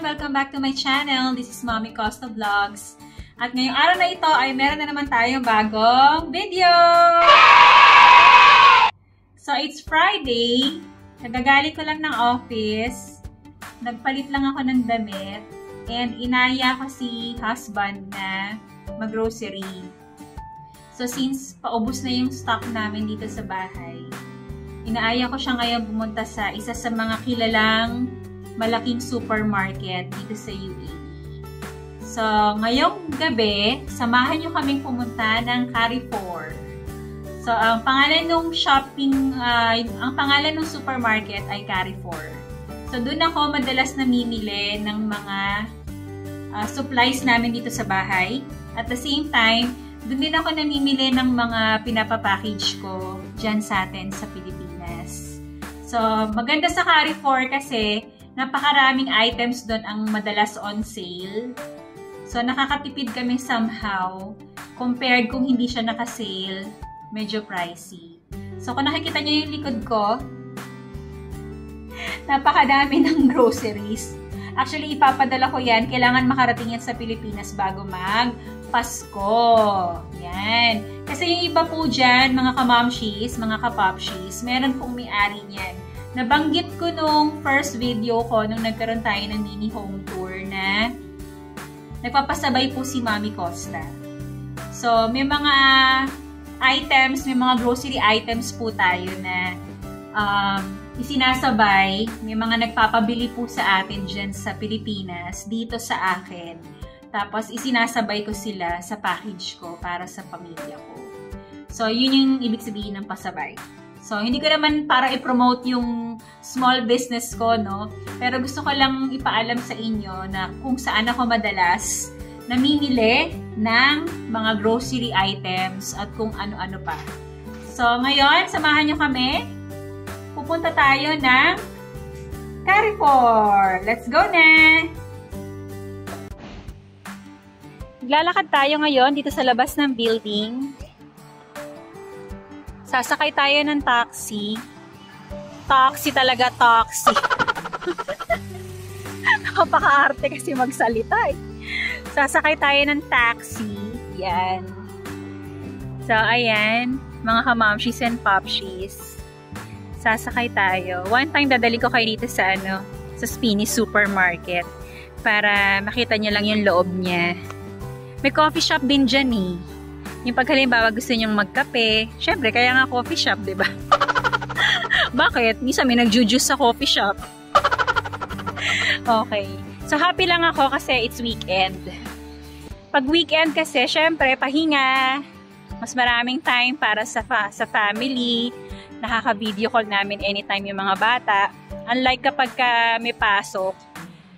Welcome back to my channel. This is Mommy Costa Vlogs. At ngayong araw na ito ay meron na naman tayong bagong video! So, it's Friday. Nagagaling ko lang ng office. Nagpalit lang ako ng damit. And inaya ko si husband na mag-grocery. So, since paubos na yung stock namin dito sa bahay, inaaya ko siya ngayon pumunta sa isa sa mga kilalang malaking supermarket dito sa UAE. So, ngayong gabi, samahan nyo kaming pumunta ng Carrefour. So, ang pangalan ng ang pangalan ng supermarket ay Carrefour. So, doon ako madalas namimili ng mga supplies namin dito sa bahay. At the same time, doon din ako namimili ng mga pinapapackage ko dyan sa atin sa Pilipinas. So, maganda sa Carrefour kasi napakaraming items doon ang madalas on sale. So, nakakatipid kami somehow compared kung hindi siya naka-sale. Medyo pricey. So, kung nakikita nyo yung likod ko, napakadami ng groceries. Actually, ipapadala ko yan. Kailangan makarating yan sa Pilipinas bago mag-Pasko. Yan. Kasi yung iba po dyan, mga kamamshis, mga kapapshis, meron pong may-ari niyan. Nabanggit ko nung first video ko nung nagkaroon tayo ng mini home tour na nagpapasabay po si Mommy Costa. So, may mga items, may mga grocery items po tayo na isinasabay. May mga nagpapabili po sa atin dyan sa Pilipinas, dito sa akin. Tapos, isinasabay ko sila sa package ko para sa pamilya ko. So, yun yung ibig sabihin ng pasabay. So, hindi ko naman para i-promote yung small business ko, no? Pero gusto ko lang ipaalam sa inyo na kung saan ako madalas namimili ng mga grocery items at kung ano-ano pa. So, ngayon, samahan nyo kami. Pupunta tayo ng Carrefour. Let's go na! Naglalakad tayo ngayon dito sa labas ng building. Sasakay tayo ng taxi. Taxi talaga, taxi. Napaka-arte kasi magsalita eh. Sasakay tayo ng taxi. Yan. So, ayan. Mga kamamshis and popshis. Sasakay tayo. One time, dadali ko kayo dito sa sa Spini Supermarket. Para makita nyo lang yung loob niya. May coffee shop din dyan eh. Yung pag halimbawa gusto nyong magkape, syempre, kaya nga coffee shop, diba? Bakit? Minsan may nag-juice sa coffee shop. Okay. So, happy lang ako kasi it's weekend. Pag weekend kasi, syempre, pahinga. Mas maraming time para sa family. Nakaka-video call namin anytime yung mga bata. Unlike kapag may pasok,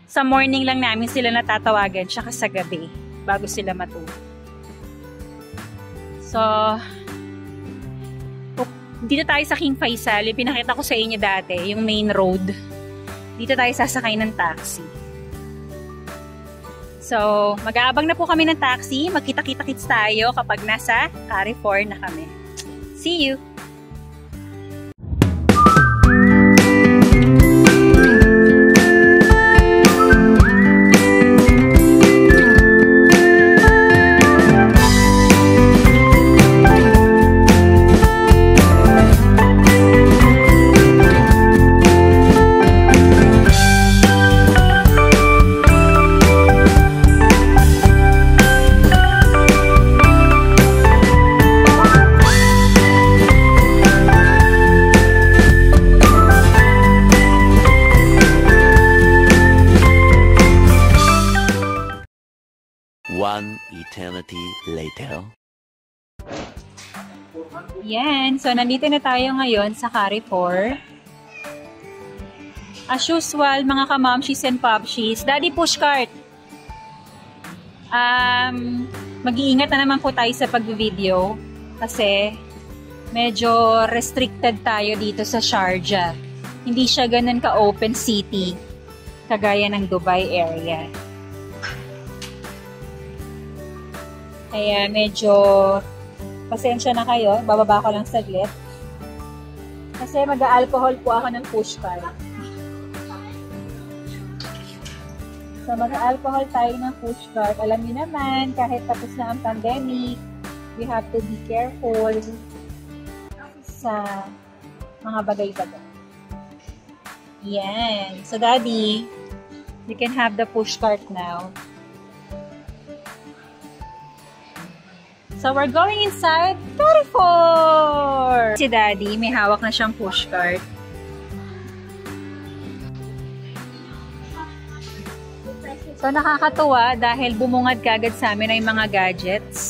sa morning lang namin sila natatawagan, tsaka sa gabi, bago sila matulog. So, dito tayo sa King Faisal. Yung pinakita ko sa inyo dati, yung main road. Dito tayo sasakay ng taxi. So, mag-aabang na po kami ng taxi. Magkita-kita-kits tayo kapag nasa Carrefour na kami. See you! One eternity later. Yan. So, nandito na tayo ngayon sa Carrefour. As usual, mga kamamshis and popshis. Daddy, pushcart! Mag-iingat na naman po tayo sa pag-video. Kasi, medyo restricted tayo dito sa Sharjah. Hindi siya ganun ka-open city. Kagaya ng Dubai area. Kaya medyo pasensya na kayo. Bababa ko lang saglit. Kasi mag-a-alcohol po ako ng pushcart. So, mag-alcohol tayo ng push cart. Alam niyo naman, kahit tapos na ang pandemic, we have to be careful sa mga bagay-bagay. Yan. So, Daddy, you can have the push cart now. So, we're going inside Carrefour! Si Daddy, may hawak na siyang push cart. So, nakakatuwa dahil bumungad kagad sa amin ay mga gadgets.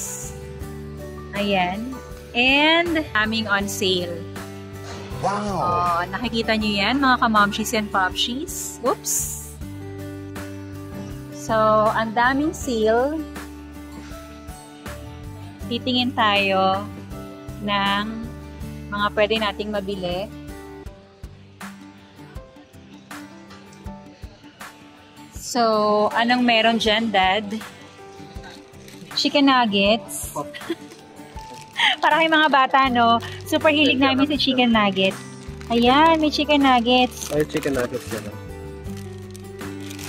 Ayan. And, aming on sale. Wow! Oh, nakikita nyo yan, mga kamomshies and popshies. Oops! So, ang daming sale. Titingin tayo ng mga pwede nating mabili. So, anong meron dyan, Dad? Chicken nuggets. Para kay mga bata, no? Super hilig namin sa chicken nuggets. Ayan, may chicken nuggets. Ay, chicken nuggets yan.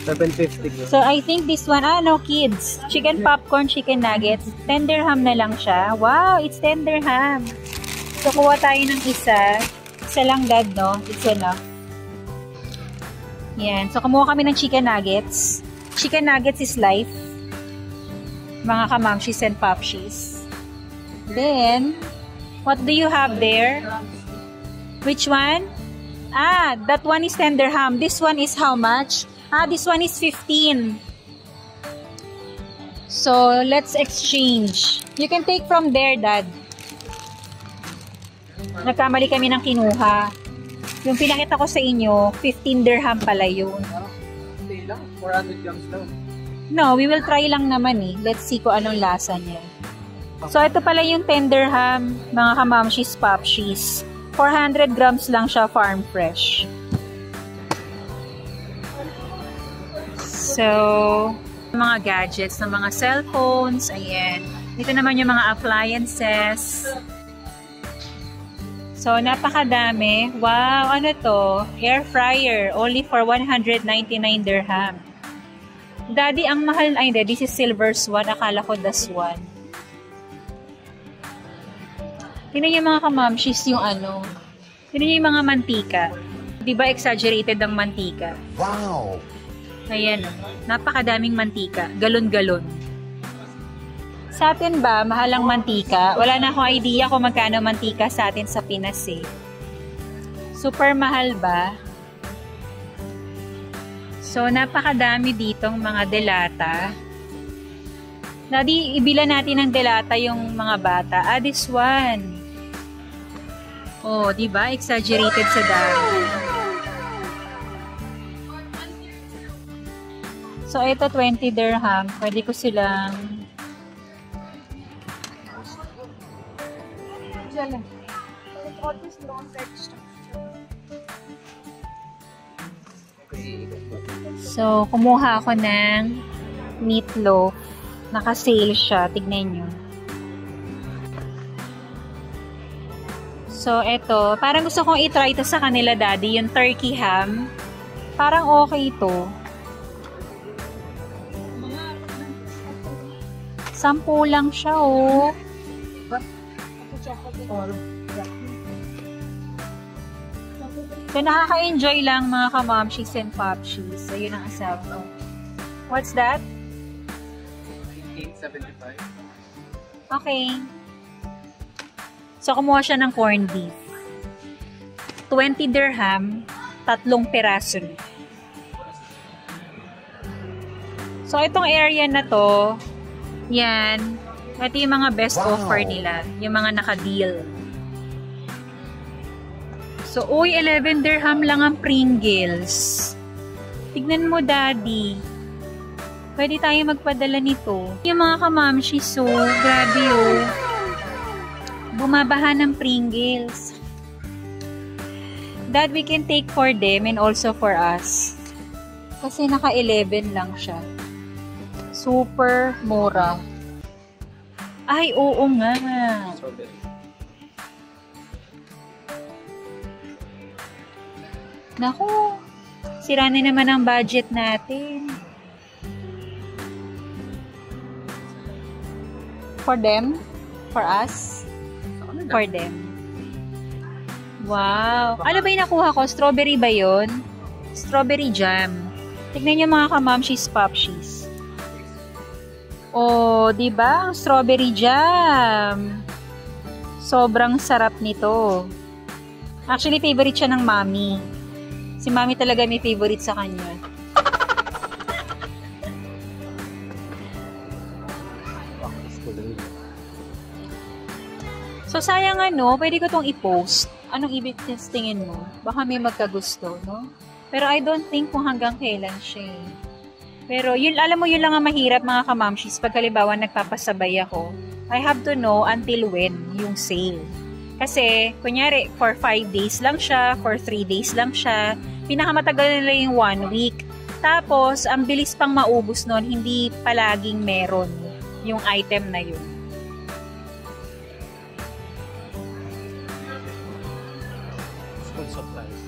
750. So, I think this one, no, kids. Chicken popcorn, chicken nuggets. 10 dirham na lang siya. Wow, it's 10 dirham. So, kuha tayo ng isa. Isa lang, Dad, no? It's enough. Yan. So, kumuha kami ng chicken nuggets. Chicken nuggets is life. Mga kamamshis and popshis. Then, what do you have there? Which one? Ah, that one is 10 dirham. This one is how much? Ah, this one is 15. So, let's exchange. You can take from there, Dad. Nagkamali kami ng kinuha. Yung pinakita ko sa inyo, 15 dirham pala yun. Hindi lang, 400 grams lang. No, we will try lang naman eh. Let's see kung anong lasa niya. So, ito pala yung 10 dirham, mga kamamshis, popshis. 400 grams lang siya, farm fresh. So, mga gadgets ng mga cellphones, ayan. Ito naman yung mga appliances. So, napakadami. Wow, ano to? Air fryer, only for 199 dirham. Daddy, ang mahal, ay hindi, this is silver swan. Akala ko the swan. Tingnan niyo mga kamamshis yung ano. Tingnan niyo yung mga mantika. Di ba exaggerated ang mantika? Wow! Ayan, napakadaming mantika. Galon-galon. Sa atin ba, mahal ang mantika? Wala na akong idea kung magkano mantika sa atin sa Pinas eh. Super mahal ba? So, napakadami ditong mga delata. Daddy, ibila natin ng delata yung mga bata. Ah, this one. Oh, di ba? Exaggerated sa dami. So, ito 20 dirham. Pwede ko silang So, kumuha ako ng meatloaf. Naka-sale siya. Tignan nyo. So, eto. Parang gusto kong i-try ito sa kanila, Daddy. Yung turkey ham. Parang okay ito. 10 lang siya, oh. So, nakaka-enjoy lang mga kamamshis and popshis. So, yun ang asawa ko. What's that? 1875. Okay. So, kumuha siya ng corned beef. 20 dirham, 3 peraso. So, itong area na to, yan. Ito yung mga best offer nila. Yung mga naka-deal. So, uy, 11 dirham lang ang Pringles. Tignan mo, Daddy. Pwede tayo magpadala nito. Yung mga kamamshis, so, grabe, oh. Bumabaha ng Pringles. Dad, we can take for them and also for us. Kasi naka-11 lang siya. Super mura. Ay, oo nga. Naku, sira na naman ang budget natin. For them? For us? For them. Wow. Ano ba yung nakuha ko? Strawberry ba yun? Strawberry jam. Tignan nyo mga kamamshis popshis. Oh, di ba? Ang strawberry jam. Sobrang sarap nito. Actually, favorite siya ng mami. Si mami talaga may favorite sa kanya. So, sayang pwede ko tong i-post. Anong ibig tingin mo? Baka may magkagusto, no? Pero I don't think kung hanggang kailan siya. Pero, yun, alam mo, yun lang ang mahirap mga kamamshis. Pag halimbawa nagpapasabay ako, I have to know until when yung sale. Kasi, kunyari, for 5 days lang siya, for 3 days lang siya, pinakamatagal nila yung 1 week. Tapos, ang bilis pang maubos nun, hindi palaging meron yung item na yun. School supplies.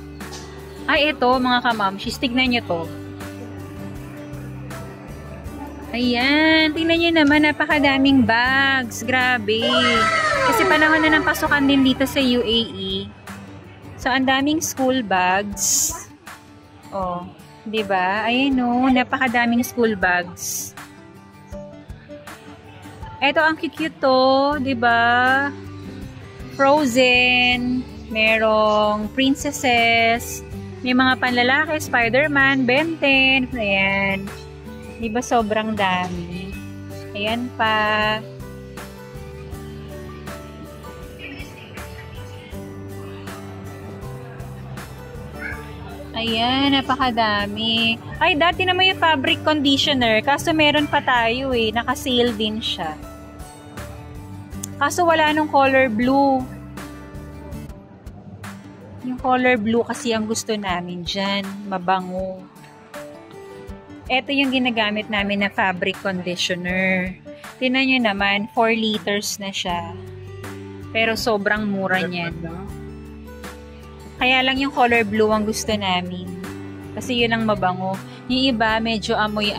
Ay, ito mga kamamshis, tignan nyo to. Ayan, tingnan nyo naman, napakadaming bags. Grabe. Kasi panahon na ng pasukan din dito sa UAE. So, ang daming school bags. Oh, diba? Ayan o, napakadaming school bags. Ito, ang cute to, diba? Frozen. Merong princesses. May mga panlalaki, Spider-Man, Ben 10. Ayan. Diba sobrang dami? Ayan pa. Ayan, napakadami. Ay, dati naman yung fabric conditioner. Kaso meron pa tayo naka-sale din siya. Kaso wala nung color blue. Yung color blue kasi ang gusto namin dyan. Mabango. Ito yung ginagamit namin na fabric conditioner. Tingnan nyo naman, 4 liters na siya. Pero sobrang mura niyan. Kaya lang yung color blue ang gusto namin. Kasi yun ang mabango. Yung iba, medyo amoy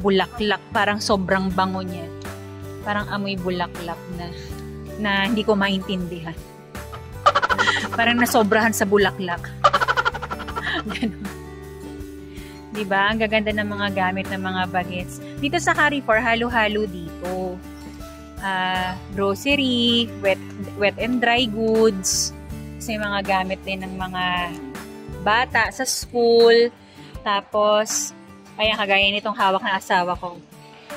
bulaklak. Parang sobrang bango niya. Parang amoy bulaklak na hindi ko maintindihan. Parang nasobrahan sa bulaklak. Ganun. Diba? Ang gaganda ng mga gamit ng mga bagets. Dito sa Carrefour, halo-halo dito. Grocery, wet and dry goods. Kasi mga gamit din ng mga bata sa school. Tapos, ayan, kagaya nitong hawak ng asawa ko.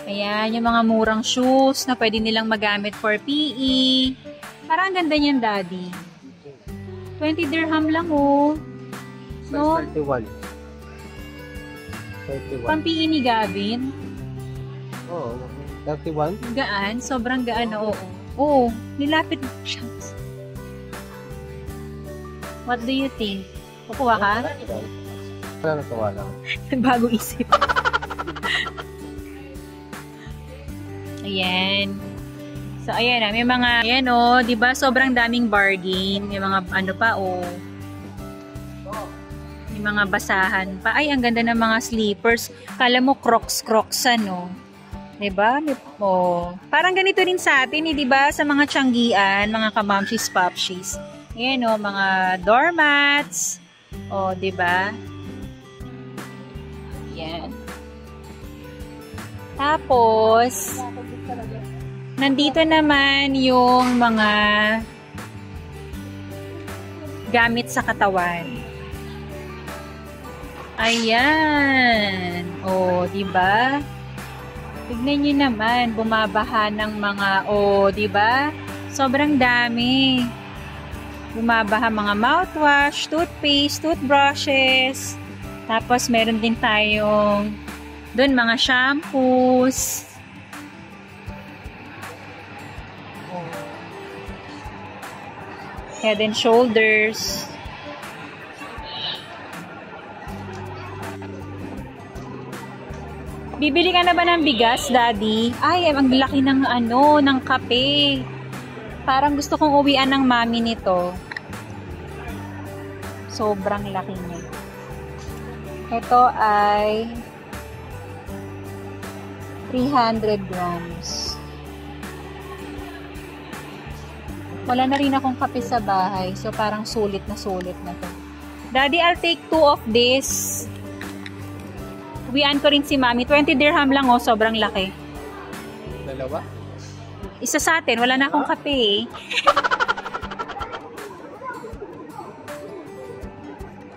Ayan, yung mga murang shoes na pwede nilang magamit for PE. Parang ganda niyan, Daddy. 20 dirham lang, oh. No? 31. Pang-PE ni Gavin. Oo, 31. Gaan, sobrang gaan, oo. Oo, nilapit siya. What do you think? Kukuha ka? Wala natawa lang. Bago isip. Ayan. So, ayan may mga, ayan diba, sobrang daming bargain. May mga, may mga basahan pa. Ay, ang ganda ng mga slippers. Kala mo, crocs, diba? Parang ganito rin sa atin, diba? Sa mga tiyanggian, mga kamamshis, popshis. Ayan mga doormats. Diba? Ayan. Tapos, nandito naman yung mga gamit sa katawan. Ayan. Diba? Tignan nyo naman, bumabaha ng mga, diba? Sobrang dami. Bumabaha mga mouthwash, toothpaste, toothbrushes. Tapos, meron din tayong doon mga shampoos. Head and shoulders. Bibili ka na ba ng bigas, Daddy? Ay, ang laki ng ng kape. Parang gusto kong uwian ng mami nito. Sobrang laki niya. Ito ay 300 grams. Wala na rin akong kape sa bahay. So, parang sulit na to. Daddy, I'll take 2 of this. Uwian ko rin si Mami. 20 dirham lang, oh. Sobrang laki. Dalawa? Isa sa atin. Wala na akong kape, eh.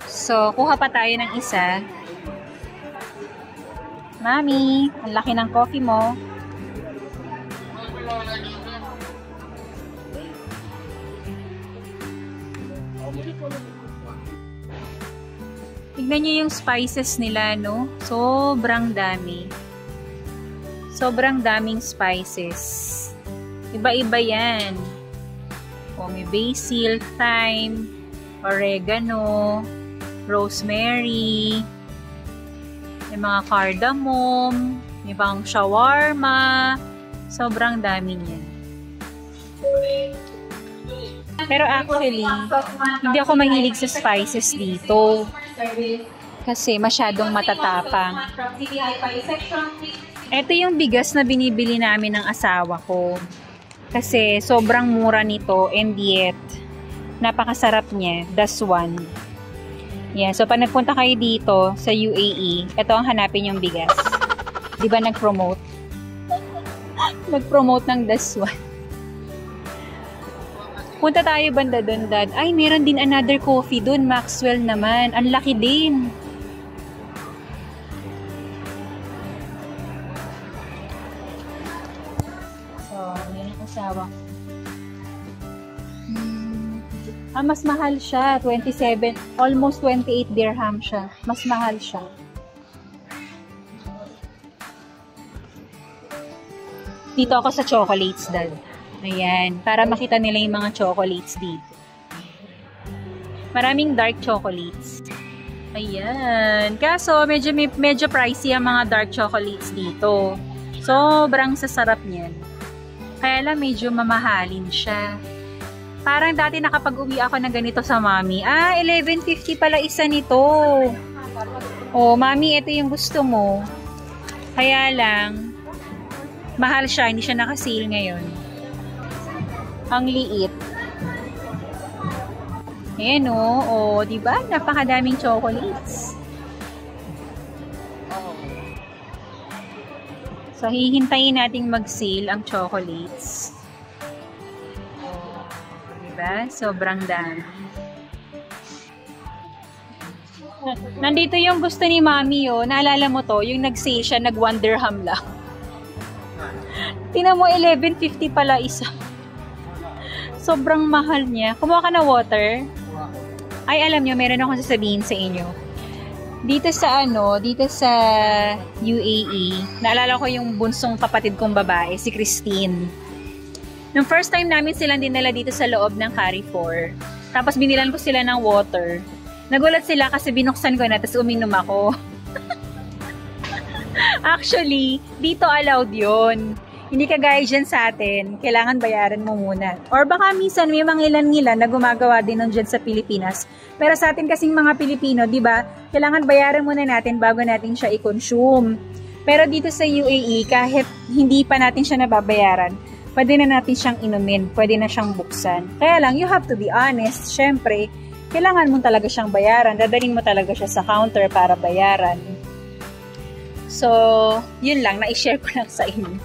So, kuha pa tayo ng isa. Mami, ang laki ng coffee mo. Tignan nyo yung spices nila, no? Sobrang dami. Sobrang daming spices. Iba-iba yan. O, may basil, thyme, oregano, rosemary, may mga cardamom, may pang shawarma. Sobrang dami niyan. Pero actually, hindi ako mahilig sa spices dito. Kasi masyadong matatapang. Ito yung bigas na binibili namin ng asawa ko. Kasi sobrang mura nito and yet, napakasarap niya. That's one. Yeah, so pag nagpunta kayo dito sa UAE, ito ang hanapin yung bigas. Di ba nag-promote? Nag-promote ng Daswan. Punta tayo banda doon, Dad. Ay, meron din another coffee doon. Maxwell naman. Ang laki din. So, yan ang asawa. Mas mahal siya. 27. Almost 28 dirham siya. Mas mahal siya. Dito ako sa chocolates, Dad. Ayan. Para makita nila yung mga chocolates dito. Maraming dark chocolates. Ayan. Kaso, medyo pricey ang mga dark chocolates dito. Sobrang sasarap niyan. Kaya lang, medyo mamahalin siya. Parang dati nakapag-uwi ako ng ganito sa Mami. 11.50 pala isa nito. Oh, Mami, ito yung gusto mo. Kaya lang, mahal siya. Hindi siya naka-sale ngayon. Ang liit. Ayan o. Oh, diba? Napakadaming chocolates. So, hihintayin nating mag-sale ang chocolates. Diba? Sobrang dami. Nandito yung gusto ni Mami, oh. Naalala mo to? Yung nag-sale siya, nag-1 dirham lang. Tingnan mo, 11.50 pala isa. Sobrang mahal niya. Kumuha ka na water. Ay, alam nyo, meron akong sasabihin sa inyo. Dito sa UAE, naalala ko yung bunsong kapatid kong babae, si Christine. Nung first time namin silang dinala dito sa loob ng Carrefour, tapos binilan ko sila ng water. Nagulat sila kasi binuksan ko na, tapos uminom ako. Actually, dito allowed yon. Hindi kagaya dyan sa atin, kailangan bayaran mo muna. Or baka minsan may mga ilan-ilan na gumagawa din nun dyan sa Pilipinas. Pero sa atin kasing mga Pilipino, di ba, kailangan bayaran muna natin bago natin siya i-consume. Pero dito sa UAE, kahit hindi pa natin siya nababayaran, pwede na natin siyang inumin, pwede na siyang buksan. Kaya lang, you have to be honest. Syempre, kailangan mo talaga siyang bayaran. Dadalhin mo talaga siya sa counter para bayaran. So, yun lang, na-share ko lang sa inyo.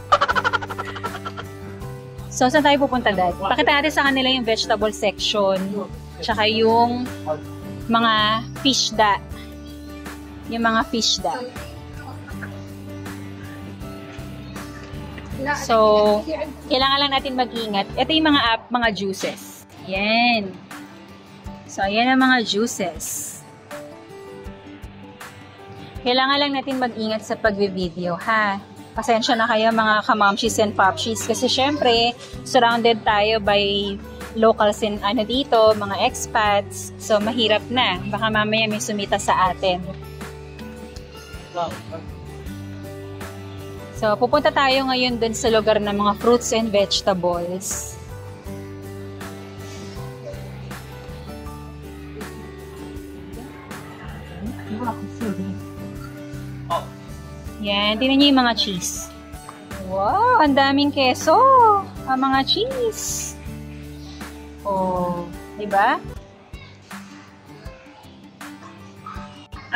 So, saan tayo pupunta, Dad? Pakita natin sa kanila yung vegetable section. Tsaka yung mga fish da. Yung mga fish da. So, kailangan lang natin mag-ingat. Ito yung mga juices. Yan. So, ayan ang mga juices. Kailangan lang natin mag-ingat sa pag-video, ha? Pasensya na kayo mga kamamshis and popshis kasi syempre, surrounded tayo by locals and dito, mga expats. So, mahirap na. Baka mamaya may sumita sa atin. So, pupunta tayo ngayon dun sa lugar ng mga fruits and vegetables. Yan, tingnan niyo yung mga cheese. Wow, ang daming keso. Ang mga cheese. Oh, di ba?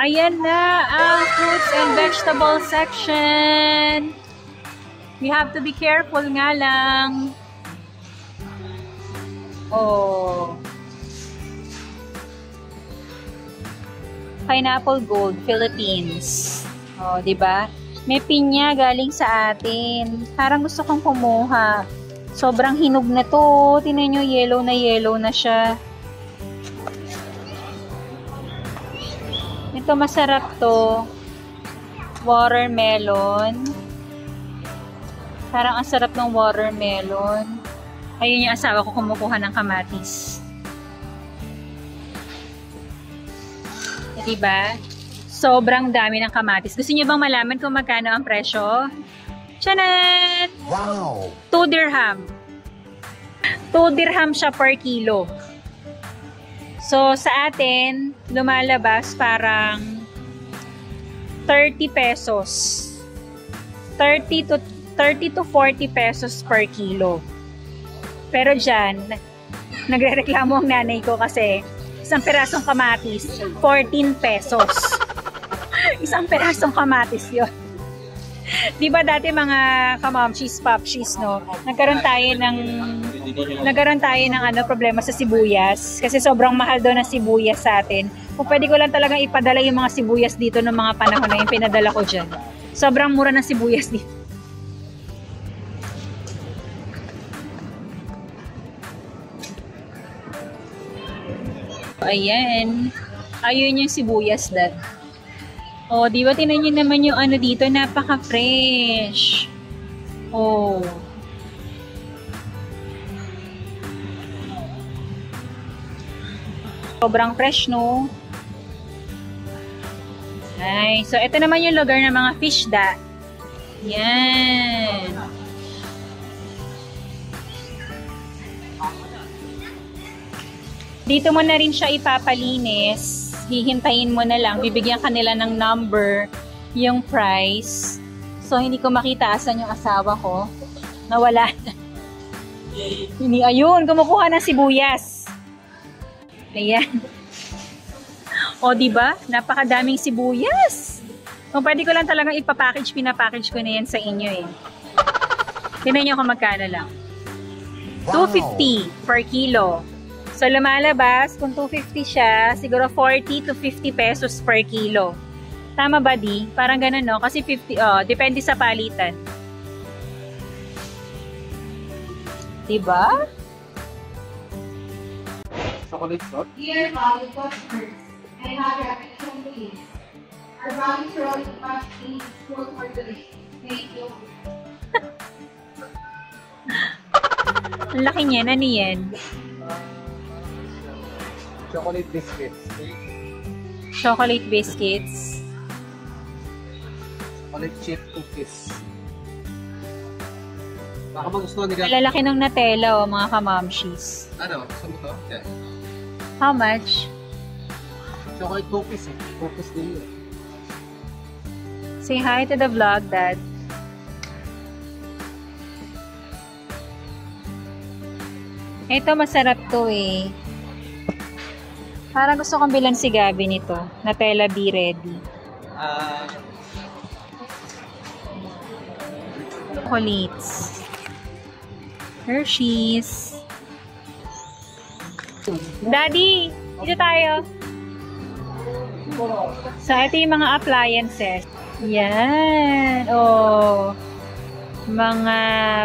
Ayan na ang fruits and vegetable section. We have to be careful nga lang. Oh. Pineapple Gold, Philippines. Oh, di ba? May pinya galing sa atin. Parang gusto kong kumuha. Sobrang hinog na to. Tingnan nyo, yellow na siya. Ito masarap to. Watermelon. Parang ang sarap ng watermelon. Ayun yung asawa ko kumukuha ng kamatis. Diba? Sobrang dami ng kamatis. Gusto niyo bang malaman kung magkano ang presyo? Tiyanan! Wow! 2 dirham. 2 dirham siya per kilo. So, sa atin, lumalabas parang 30 pesos. 30 to 40 pesos per kilo. Pero dyan, nagre-reklamo ang nanay ko kasi isang perasong kamatis, 14 pesos. Isang perasong kamatis yun. Di ba dati mga kamamshis, popshis, no? Nagkaroon tayo ng problema sa sibuyas. Kasi sobrang mahal daw ng sibuyas sa atin. Kung pwede ko lang talagang ipadala yung mga sibuyas dito ng mga panahon na yung pinadala ko dyan. Sobrang mura ng sibuyas dito. Ayan. Ayun yung sibuyas dad. Oh, di ba tinan nyo naman yung ano dito, napaka-fresh. Oh. Sobrang fresh, no? Ay, so ito naman yung lugar ng mga fish da. Yan. Dito mo na rin siya ipapalinis. Hihintayin mo na lang. Bibigyan ka nila ng number, yung price. So, hindi ko makita asan yung asawa ko. Nawala na. Ayun, kumukuha ng sibuyas. Ayan. O, diba? Napakadaming sibuyas. Kung pwede ko lang talagang ipapackage, pinapackage ko na yan sa inyo eh. Tingnan nyo kung magkano lang. Wow. 250 per kilo. So, lumalabas, kung 250 siya, siguro 40 to 50 pesos per kilo. Tama ba, di? Parang ganun, no? Kasi 50, depende sa palitan. Diba? Chocolate shot? Dear Bobby customers, I have your attention please. Our Bobby Roll must be full for today. Thank you. Ang laki niyan. Ano yan? Chocolate biscuits. Chocolate biscuits. Chocolate chip cookies. Baka magustuhan nila. Malalaki ng Nutella, oh, mga kamamshis. Ano? Gusto mo to? Okay. How much? Chocolate cookies eh. Cookies din yun. Say hi to the vlog, Dad. Ito, masarap to eh. Parang gusto kong bilan si Gabi nito. Nutella Be Ready. Chocolates. Hershey's. Daddy! Dito tayo. So, ito yung mga appliances. Yan. Oh. Mga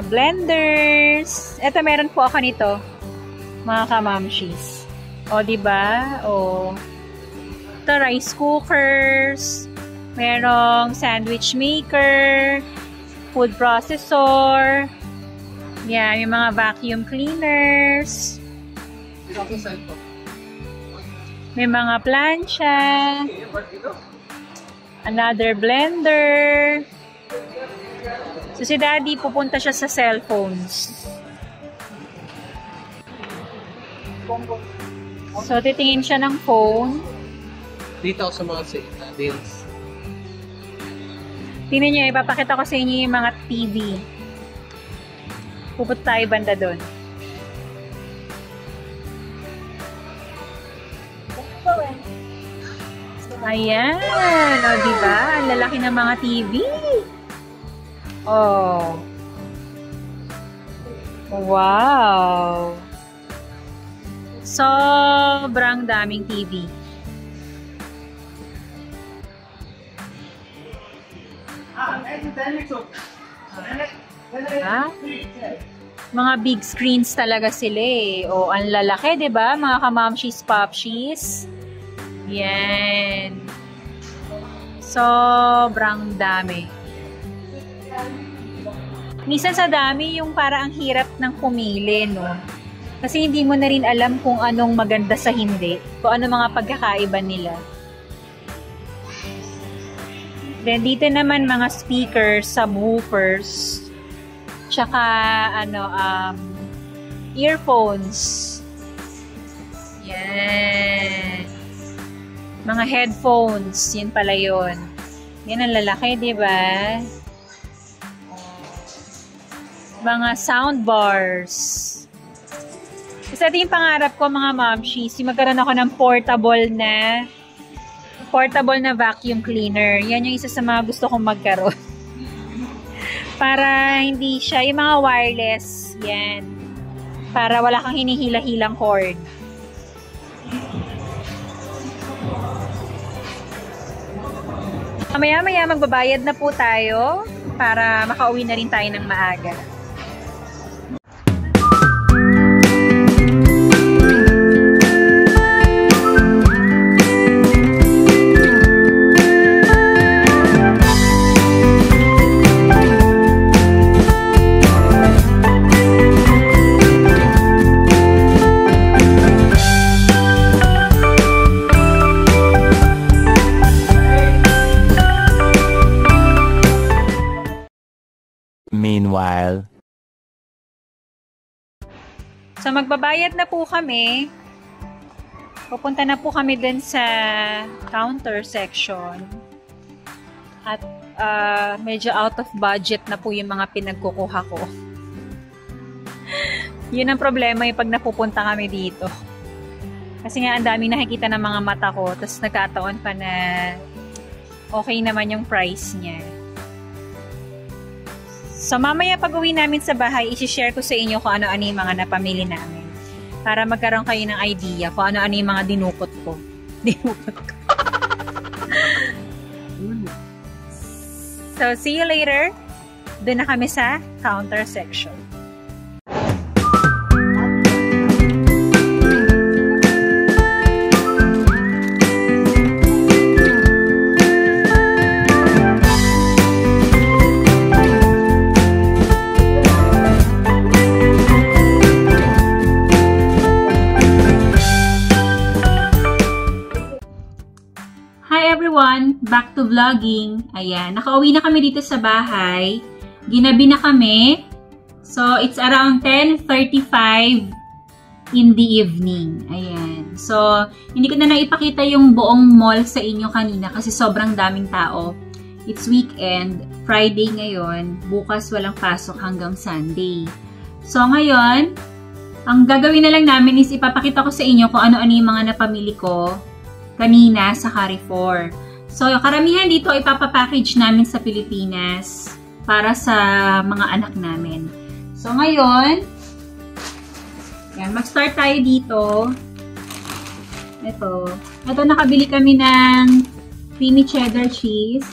blenders. Ito, meron po ako nito. Mga kamamshis. O, diba? O. Ito, rice cookers. Merong sandwich maker. Food processor. Yan, yung mga vacuum cleaners. May mga plancha. Another blender. So, si Daddy, pupunta siya sa cellphones. So, titingin siya ng phone. Dito ako sa mga deals. Tingnan niyo, ipapakita ko sa inyo yung mga TV. Pupunta tayo banda doon. Ayan. O, diba? Ang lalaki ng mga TV. Oh. Wow. Sobrang daming TV. Ha? Mga big screens talaga sila eh. O, ang lalaki, diba? Mga kamamshis, popshis. Yan. Sobrang dami. Minsan sa dami yung para ang hirap ng pumili, no? Kasi hindi mo na rin alam kung anong maganda sa hindi. Kung ano mga pagkakaiba nila. Then dito naman mga speakers, subwoofers, tsaka earphones. Yan. Mga headphones, yun pala yun. Yan ang lalaki, di ba? Mga soundbars. Kasi ito yung pangarap ko, mga momshies, yung magkaroon ako ng portable na vacuum cleaner. Yan yung isa sa mga gusto kong magkaroon. Para hindi siya, yung mga wireless, yan. Para wala kang hinihila-hilang cord. Maya-maya magbabayad na po tayo para makauwi na rin tayo ng maaga. Meanwhile. So magbabayad na po kami. Pupunta na po kami dun sa counter section. At medyo out of budget na po yung mga pinagkukuha ko. Yun ang problema yung pag napupunta kami dito. Kasi nga ang daming nakikita ng mga mata ko. Tapos nagkataon pa na okay naman yung price niya. So, mamaya pag-uwi namin sa bahay, isi-share ko sa inyo kung ano-ano yung mga napamili namin. Para magkaroon kayo ng idea kung ano-ano yung mga dinukot ko. Dinukot ko. So, see you later. Doon na kami sa counter section. Back to vlogging. Ayan, nakauwi na kami dito sa bahay. Ginabi na kami. So, it's around 10:35 in the evening. Ayan. So, hindi ko na naipakita yung buong mall sa inyo kanina kasi sobrang daming tao. It's weekend. Friday ngayon. Bukas walang pasok hanggang Sunday. So, ngayon, ang gagawin na lang namin is ipapakita ko sa inyo kung ano-ano yung mga napamili ko kanina sa Carrefour. So, karamihan dito ipapapackage namin sa Pilipinas para sa mga anak namin. So, ngayon, yan, mag-start tayo dito. Ito, nakabili kami ng creamy cheddar cheese.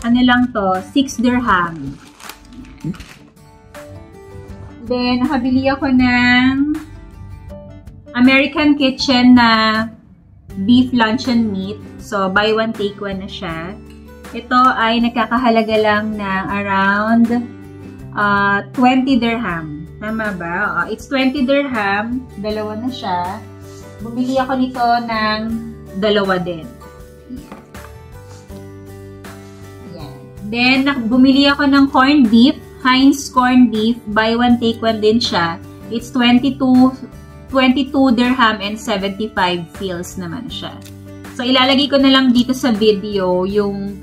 Ano lang to? 6 dirham. Then, nakabili ako ng American Kitchen na beef luncheon meat. So, buy one, take one na siya. Ito ay nagkakahalaga lang ng around 20 dirham. Tama ba? It's 20 dirham. Dalawa na siya. Bumili ako nito ng dalawa din. Yan. Then, bumili ako ng corned beef. Heinz corned beef. Buy one, take one din siya. It's 22 dirham and 75 fils naman siya. So, ilalagay ko na lang dito sa video yung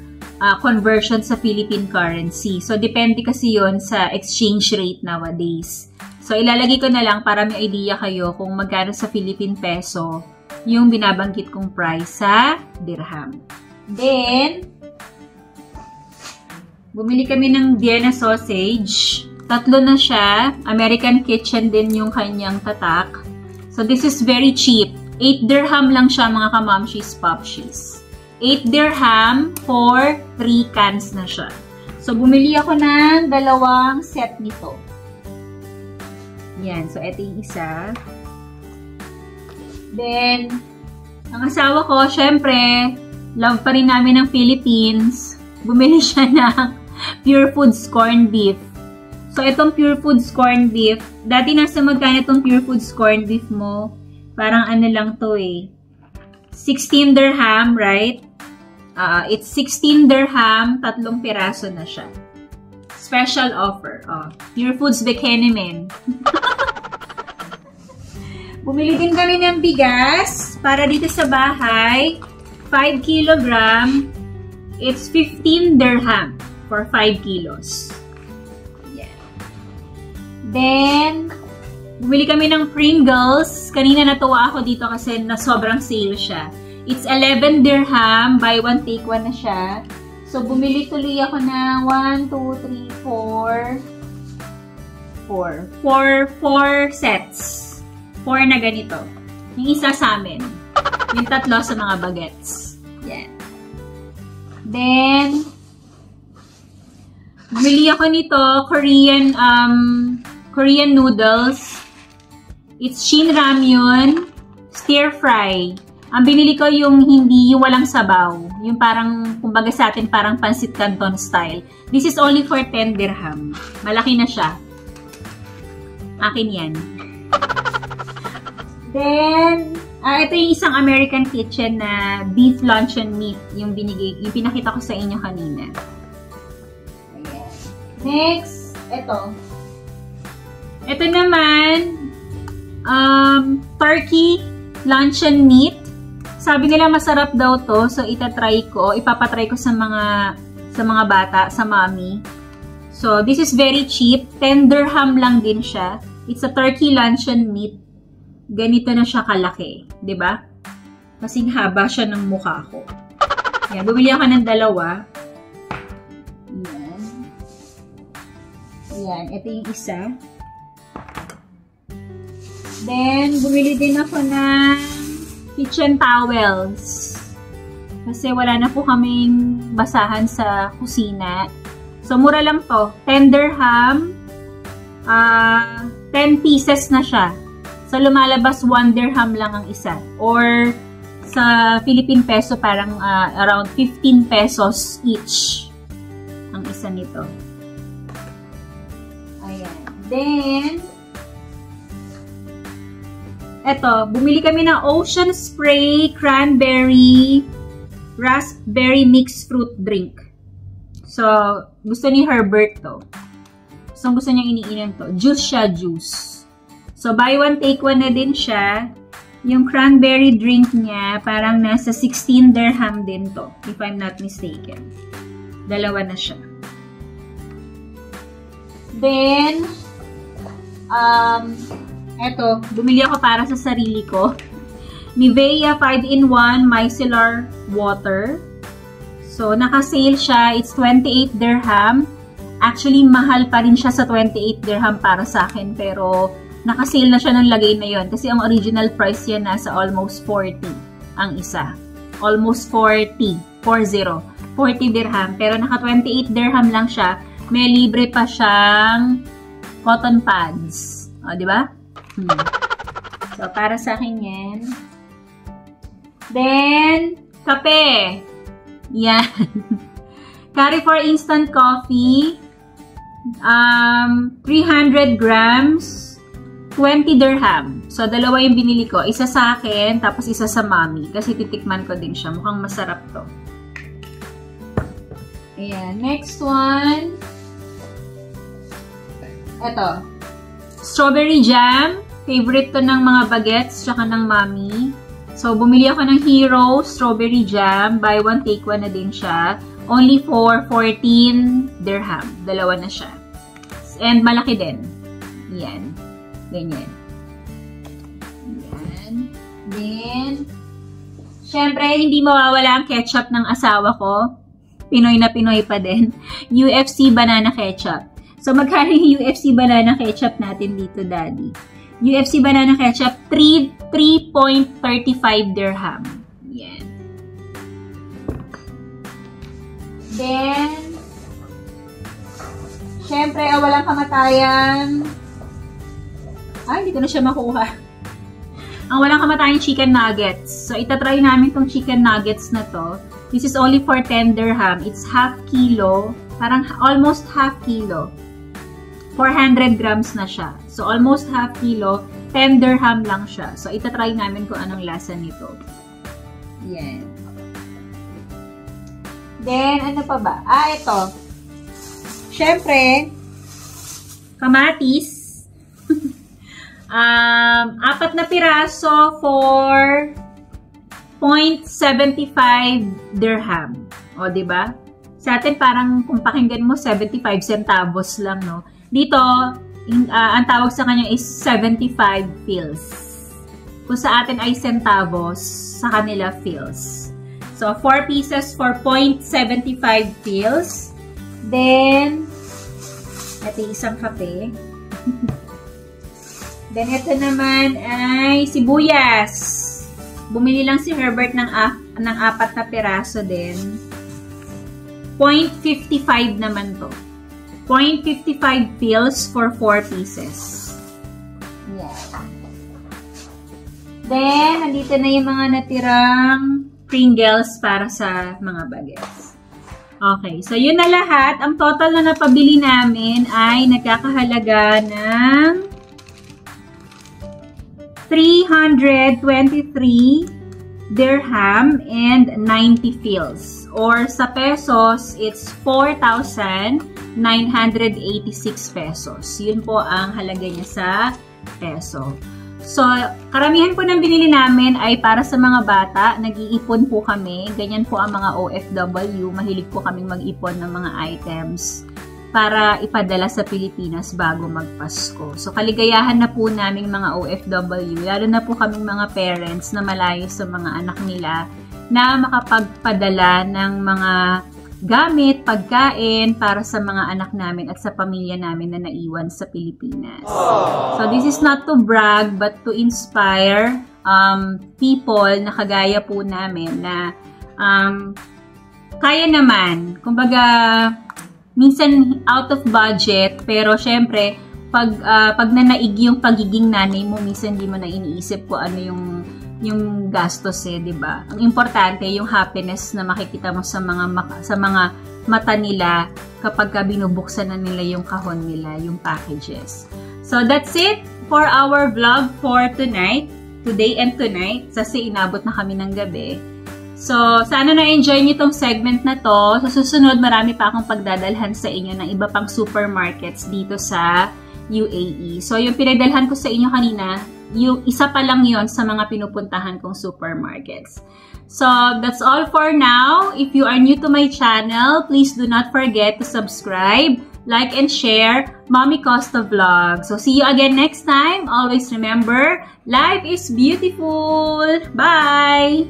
conversion sa Philippine currency. So, depende kasi yon sa exchange rate nowadays. So, ilalagay ko na lang para may idea kayo kung magkano sa Philippine peso yung binabanggit kong price sa dirham. Then, bumili kami ng Vienna sausage. 3 na siya. American Kitchen din yung kanyang tatak. So, this is very cheap. 8 dirham lang siya, mga kamamshis, popshis. 8 dirham for 3 cans na siya. So, bumili ako ng 2 set nito. Yan. So, ito yung isa. Then, ang asawa ko, syempre, love pa rin namin ng Philippines. Bumili siya ng Pure Foods corned beef. So, itong Pure Foods corned beef, dati nasa magkano itong Pure Foods corned beef mo? Parang ano lang to eh. 16 dirham, right? It's 16 dirham, 3 piraso na siya. Special offer. Pure Foods Bikini Men. Bumili din kami ng bigas para dito sa bahay. 5 kilogram. It's 15 dirham for 5 kilos. Yeah. Then, bumili kami ng Pringles. Kanina natuwa ako dito kasi na sobrang sale siya. It's 11 dirham. Buy one, take one na siya. So, bumili tuloy ako ng 1, 2, 3, 4. 4 sets. 4 na ganito. Yung isa sa amin. Yung 3 sa mga bagets. Yan. Then, bumili ako nito, Korean noodles. It's Shin Ramyun Stir Fry. Ang binili ko yung hindi, yung walang sabaw. Yung parang, kumbaga sa atin, parang Pansit Canton style. This is only for 10 dirham. Malaki na siya. Akin yan. Then, ito yung isang American Kitchen na beef luncheon meat. Yung pinakita ko sa inyo kanina. Ayan. Next, ito. Ito naman, turkey luncheon meat. Sabi nila masarap daw to, so ipapatry ko sa mga bata, sa mommy. So, this is very cheap. 10 dirham lang din siya. It's a turkey luncheon meat. Ganito na siya kalaki, 'di ba? Kasing haba siya ng mukha ko. Yan, bumili ako ng 2. Yan. Yan, ito yung isa. Then, bumili din ako ng kitchen towels. Kasi wala na po kaming basahan sa kusina. So, mura lang to. 10 dirham. 10 pieces na siya. So, lumalabas 1 dirham lang ang isa. Or, sa Philippine peso, parang around 15 pesos each ang isa nito. Ayan. Then, eto, bumili kami ng Ocean Spray Cranberry Raspberry Mixed Fruit Drink. So, gusto ni Herbert to. Gusto niya iniinom to. Juice siya, juice. So, buy one, take one na din siya. Yung cranberry drink niya, parang nasa 16 dirham din to, if I'm not mistaken. 2 na siya. Then, eto, bumili ako para sa sarili ko. Nivea 5-in-1 Micellar Water. So, naka-sale siya. It's 28 dirham. Actually, mahal pa rin siya sa 28 dirham para sa akin, pero naka-sale na siya ng lagay na yon kasi ang original price yan nasa almost 40 ang isa. Almost 40 dirham. Pero naka 28 dirham lang siya. May libre pa siyang cotton pads. O, di ba? So, para sa akin yan. Then, kape. Yan. Carrefour Instant Coffee. 300 grams. 20 dirham. So, 2 yung binili ko. Isa sa akin, tapos isa sa mommy. Kasi titikman ko din siya. Mukhang masarap to. Ayan. Next one. Ito. Strawberry jam. Favorite to ng mga bagets, tsaka ng mommy. So, bumili ako ng Hero Strawberry Jam. Buy one, take one na din siya. Only for 14 dirham. 2 na siya. And malaki din. Yan. Ganyan. Yan. Then, syempre, hindi mawawala ang ketchup ng asawa ko. Pinoy na Pinoy pa din. UFC banana ketchup. So, magkano yung UFC banana ketchup natin dito, Daddy? UFC banana ketchup, 3.35 dirham. Yan. Then, syempre, walang kamatayan. Ay, hindi ko na siya makuha. Ang walang kamatayan chicken nuggets. So, itatry namin tong chicken nuggets na to. This is only for 10 dirham. It's half kilo. Parang almost half kilo. 400 grams na siya. So, almost half kilo. 10 dirham lang siya. So, itatry namin kung anong lasa nito. Yan. Then, ano pa ba? Ito. Syempre, kamatis. 4 na piraso for 0.75 dirham. O, diba? Sa atin, parang kung pakinggan mo, 75 centavos lang, no? Dito, ang tawag sa kanya is 75 fils. Kung sa atin ay centavos, sa kanila fils. So, 4 pieces for 0.75 fils. Then, ito isang kape. Then, ito naman ay sibuyas. Bumili lang si Herbert ng 4 na piraso din. 0.55 naman to. 0.55 fils for 4 pieces. Yeah. Then, nandito na yung mga natirang Pringles para sa mga bagets. Okay, so yun na lahat. Ang total na napabili namin ay nagkakahalaga ng 323 dirham and 90 fils. Or sa pesos, it's 4,986 pesos. Yun po ang halaga niya sa peso. So, karamihan po ng binili namin ay para sa mga bata. Nag-iipon po kami. Ganyan po ang mga OFW. Mahilig po kaming mag-ipon ng mga items para ipadala sa Pilipinas bago magpasko. So, kaligayahan na po naming mga OFW. Lalo na po kaming mga parents na malayo sa mga anak nila na makapagpadala ng mga gamit, pagkain para sa mga anak namin at sa pamilya namin na naiwan sa Pilipinas. So, this is not to brag but to inspire people na kagaya po namin na kaya naman. Kumbaga, minsan out of budget, pero syempre, pag nanaig yung pagiging nanay mo, minsan hindi mo na iniisip kung ano yung gastos di ba? Ang importante yung happiness na makikita mo sa mga mata nila kapag binubuksan na nila yung kahon nila, yung packages. So that's it for our vlog for tonight, today and tonight, kasi inabot na kami ng gabi. So sana na-enjoy niyo tong segment na to. Sa susunod, marami pa akong pagdadalhan sa inyo ng iba pang supermarkets dito sa UAE. So yung pinadalhan ko sa inyo kanina, yung isa pa lang yon sa mga pinupuntahan kong supermarkets. So, that's all for now. If you are new to my channel, please do not forget to subscribe, like, and share Mommy Costa Vlog. So, see you again next time. Always remember, life is beautiful. Bye!